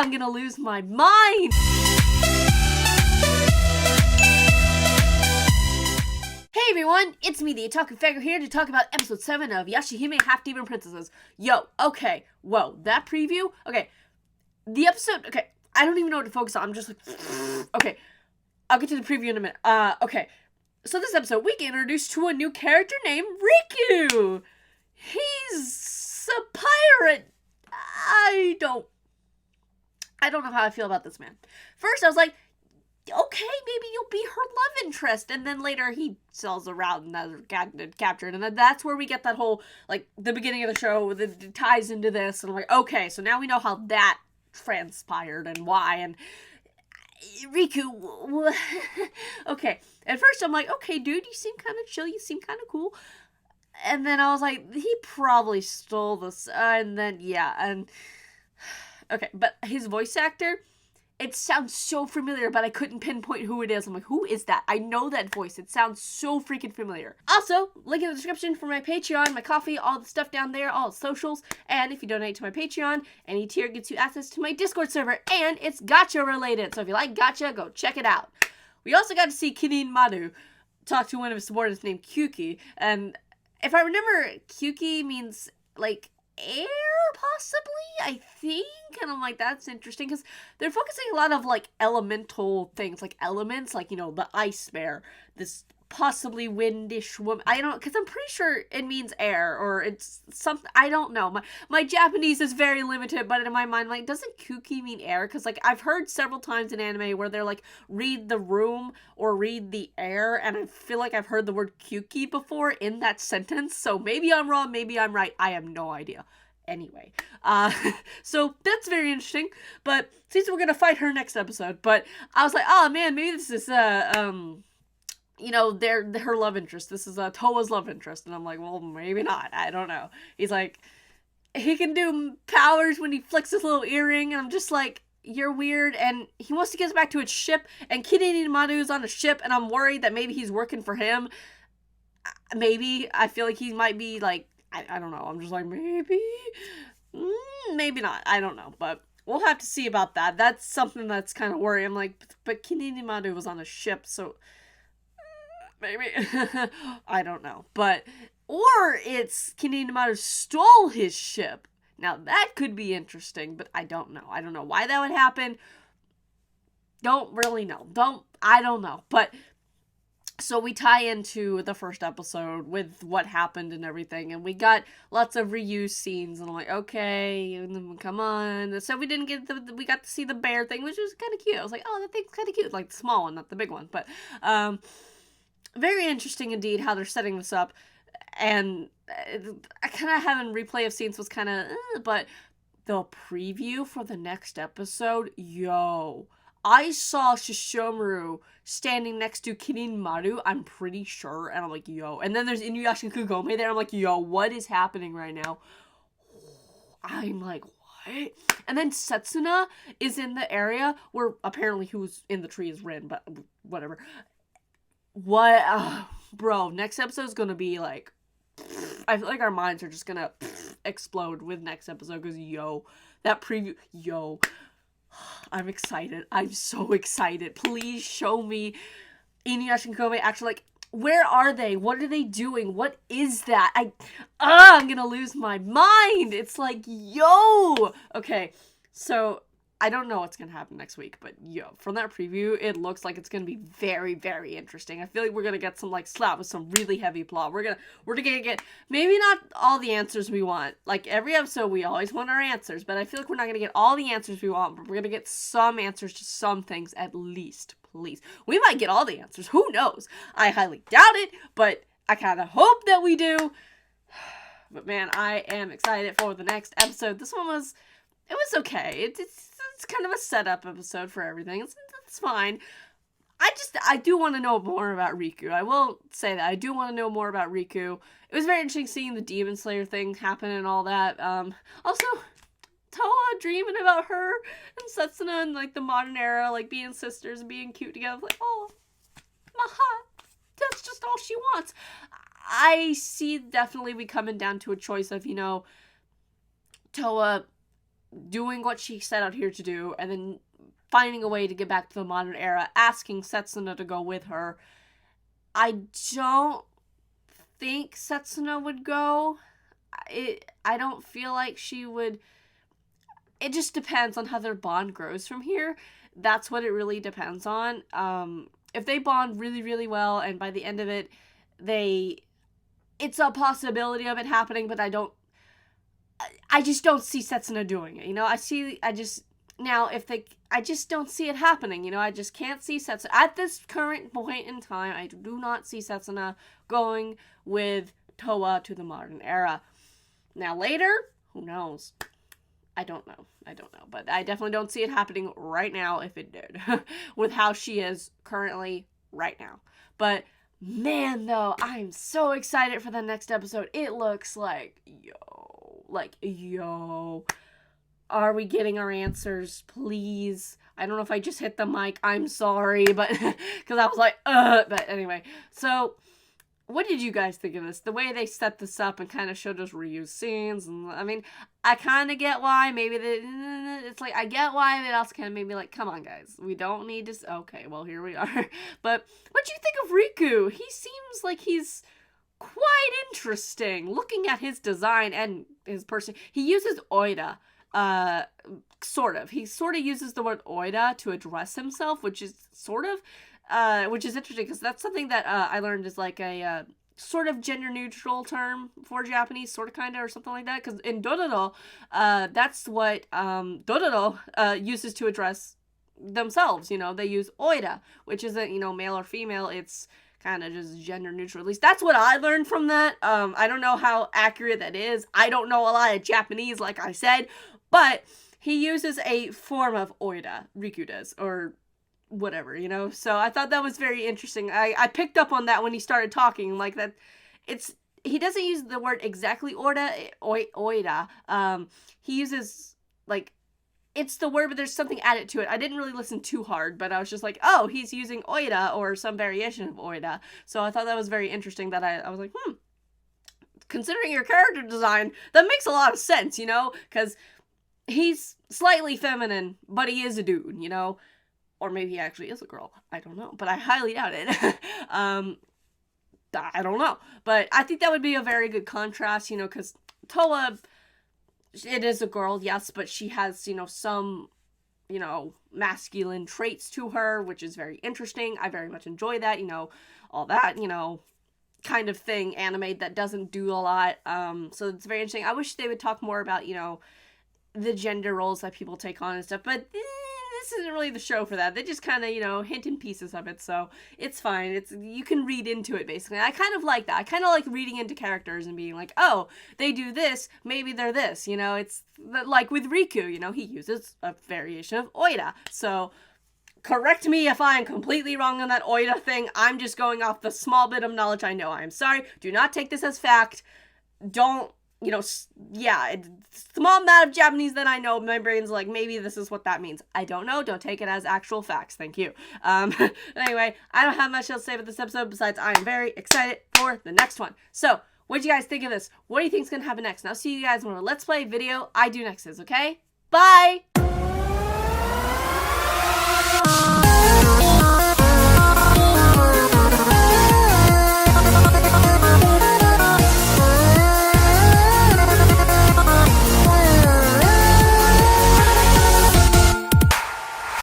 I'm gonna lose my mind! Hey everyone, it's me, the Otaku Faggot, here to talk about episode 7 of Yashahime Half-Demon Princesses. Yo, okay, whoa, that preview? Okay, the episode, okay, I don't even know what to focus on, I'm just like, okay, I'll get to the preview in a minute. Okay, so this episode, we get introduced to a new character named Riku! He's a pirate! I don't know how I feel about this man. First, I was like, okay, maybe you'll be her love interest. And then later he sells around and they're captured. And then that's where we get that whole, like, the beginning of the show that ties into this. And I'm like, okay, so now we know how that transpired and why. And Riku, okay. At first I'm like, okay, dude, you seem kind of chill. You seem kind of cool. And then I was like, he probably stole this. And then, yeah. And, okay, but his voice actor, it sounds so familiar, but I couldn't pinpoint who it is. I'm like, who is that? I know that voice. It sounds so freaking familiar. Also, link in the description for my Patreon, my coffee, all the stuff down there, all the socials. And if you donate to my Patreon, any tier gets you access to my Discord server, and it's gacha related. So if you like gacha, go check it out. We also got to see Kinin Maru talk to one of his subordinates named Kyuki. And if I remember, Kyuki means, like, air, possibly, I think. And I'm like, that's interesting, because they're focusing a lot of, like, elemental things, like elements, like, you know, the ice bear, this possibly windish woman. I don't, because I'm pretty sure it means air, or it's something, I don't know. My Japanese is very limited, but in my mind, like, doesn't Kuki mean air? Because, like, I've heard several times in anime where they're like, read the room or read the air, and I feel like I've heard the word Kuki before in that sentence, so maybe I'm wrong, maybe I'm right, I have no idea. Anyway, so that's very interesting, but since we're gonna fight her next episode, but I was like, oh man, maybe this is, you know, her love interest. This is Towa's love interest. And I'm like, well, maybe not. I don't know. He's like, he can do powers when he flicks his little earring. And I'm just like, you're weird. And he wants to get us back to his ship. And Kinin Maru's on a ship. And I'm worried that maybe he's working for him. Maybe. I feel like he might be like, I don't know. I'm just like, maybe. Maybe not. I don't know. But we'll have to see about that. That's something that's kind of worrying. I'm like, but Kinin Maru was on a ship. So maybe. I don't know. But, or it's Kinin Maru stole his ship. Now, that could be interesting, but I don't know. I don't know why that would happen. Don't really know. I don't know. But, so we tie into the first episode with what happened and everything, and we got lots of reuse scenes, and I'm like, okay, and then come on. So we didn't get we got to see the bear thing, which was kind of cute. I was like, oh, that thing's kind of cute. Like, the small one, not the big one. But, very interesting indeed how they're setting this up, and I kind of having replay of scenes was kind of, but the preview for the next episode, yo, I saw Shishomaru standing next to Kinin Maru, I'm pretty sure, and I'm like, yo, and then there's Inuyasha Kugome there, I'm like, yo, what is happening right now? I'm like, what? And then Setsuna is in the area where apparently who's in the tree is Rin, but whatever. What? Bro, next episode is gonna be like, I feel like our minds are just gonna explode with next episode, because yo, that preview, yo, I'm excited. I'm so excited. Please show me Inuyasha and Kobe actually, like, where are they? What are they doing? What is that? I'm gonna lose my mind. It's like, yo. Okay, so I don't know what's gonna happen next week, but yo, from that preview, it looks like it's gonna be very, very interesting. I feel like we're gonna get some, like, slap with some really heavy plot. We're gonna get maybe not all the answers we want. Like, every episode, we always want our answers, but I feel like we're not gonna get all the answers we want, but we're gonna get some answers to some things at least. Please, we might get all the answers. Who knows? I highly doubt it, but I kind of hope that we do. But man, I am excited for the next episode. This one was. It was okay. It's kind of a setup episode for everything. It's fine. I do want to know more about Riku. I will say that. I do want to know more about Riku. It was very interesting seeing the Demon Slayer thing happen and all that. Also, Towa dreaming about her and Setsuna in, like, the modern era, like, being sisters and being cute together. Like, oh, my heart. That's just all she wants. I see definitely we coming down to a choice of, you know, Towa doing what she set out here to do, and then finding a way to get back to the modern era, asking Setsuna to go with her. I don't think Setsuna would go. I don't feel like she would. It just depends on how their bond grows from here. That's what it really depends on. If they bond really, really well, and by the end of it, it's a possibility of it happening, but I just don't see Setsuna doing it. I just don't see it happening. I just can't see Setsuna. At this current point in time, I do not see Setsuna going with Towa to the modern era. Now later, who knows? I don't know. But I definitely don't see it happening right now if it did. With how she is currently right now. But man, though, I'm so excited for the next episode. It looks like, yo. Are we getting our answers, please? I don't know if I just hit the mic. I'm sorry, but because I was like, but anyway. So, what did you guys think of this? The way they set this up and kind of showed us reused scenes. And I mean, I kind of get why. Maybe it's like, I get why, but also kind of made me like, come on, guys. We don't need to. Okay, well, here we are. But what do you think of Riku? He seems like he's quite interesting. Looking at his design and his person. He uses Oida. Sort of. He sort of uses the word Oida to address himself, which is which is interesting because that's something that I learned is like a sort of gender neutral term for Japanese, sort of, kind of, or something like that. Because in Dororo, that's what Dororo uses to address themselves. They use Oida, which isn't male or female. It's kind of just gender neutral. At least that's what I learned from that. I don't know how accurate that is. I don't know a lot of Japanese, like I said, but he uses a form of Oida. Riku does, or whatever, so I thought that was very interesting. I picked up on that when he started talking, like that. He doesn't use the word exactly Oida. He uses like, it's the word, but there's something added to it. I didn't really listen too hard, but I was just like, oh, he's using Oida or some variation of Oida. So I thought that was very interesting. That I was like, considering your character design, that makes a lot of sense, because he's slightly feminine, but he is a dude, or maybe he actually is a girl. I don't know, but I highly doubt it. I don't know, but I think that would be a very good contrast, because Towa, it is a girl, yes, but she has, some, masculine traits to her, which is very interesting. I very much enjoy that, all that, kind of thing, anime that doesn't do a lot. So it's very interesting. I wish they would talk more about, the gender roles that people take on and stuff, but this isn't really the show for that. They just kind of, hint in pieces of it, so it's fine. You can read into it, basically. I kind of like that. I kind of like reading into characters and being like, oh, they do this, maybe they're this, it's like with Riku, he uses a variation of Oida, so correct me if I'm completely wrong on that Oida thing. I'm just going off the small bit of knowledge I know. I'm sorry. Do not take this as fact. Don't, small amount of Japanese that I know, my brain's like, maybe this is what that means. I don't know. Don't take it as actual facts. Thank you. Anyway, I don't have much else to say about this episode besides I am very excited for the next one. So, what do you guys think of this? What do you think is going to happen next? And I'll see you guys when a Let's Play video I do next is, okay? Bye!